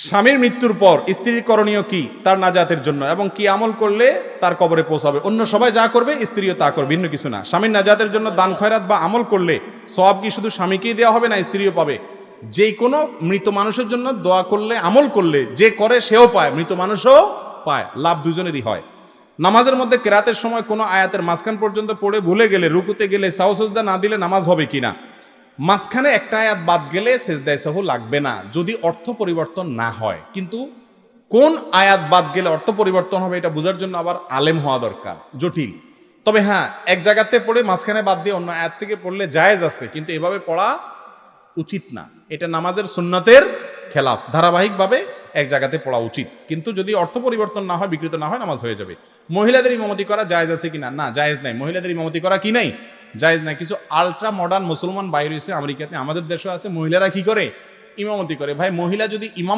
স্বামীর মৃত্যুর পর স্ত্রীর করণীয় কি তার নাজাতের জন্য, এবং কি আমল করলে তার কবরে পৌঁছাবে। অন্য সবাই যা করবে স্ত্রীও তা করবে, ভিন্ন কিছু না। স্বামীর নাজাতের জন্য দান খয়রাত বা আমল করলে সওয়াব কি শুধু স্বামীকেই দেওয়া হবে, না স্ত্রীও পাবে? যে কোনো মৃত মানুষের জন্য দোয়া করলে, আমল করলে যে করে সেও পায়, মৃত মানুষও পায়, লাভ দুজনেরই হয়। নামাজের মধ্যে কেরাতের সময় কোনো আয়াতের মাঝখান পর্যন্ত পড়ে ভুলে গেলে, রুকুতে গেলে সাহু সাজদা না দিলে নামাজ হবে কিনা? মাঝখানে একটা আয়াত বাদ গেলে সেজদায়ে সাহু লাগবে না, যদি অর্থ পরিবর্তন না হয়। কিন্তু কোন আয়াত বাদ গেলে অর্থ পরিবর্তন হবে এটা বোঝার জন্য আবার আলেম হওয়া দরকার, জটিল। তবে হ্যাঁ, এক জায়গাতে পড়ে মাঝখানে বাদ দিয়ে অন্য আয়াত থেকে পড়লে জায়েজ আছে, কিন্তু এভাবে পড়া উচিত না। এটা নামাজের সুন্নতের খেলাফ। ধারাবাহিকভাবে এক জায়গাতে পড়া উচিত, কিন্তু যদি অর্থ পরিবর্তন না হয়, বিকৃত না হয়, নামাজ হয়ে যাবে। মহিলাদের ইমামতি করা জায়েজ আছে কিনা? না, জায়েজ নাই। মহিলাদের ইমামতি করা কি নাই? জায়েজ নাই। কিছু আলট্রা মডার্ন মুসলমান বাইরে হয়েছে আমেরিকাতে, আমাদের দেশে আছে, মহিলারা কি করে? ইমামতি করে। ভাই, মহিলা যদি ইমাম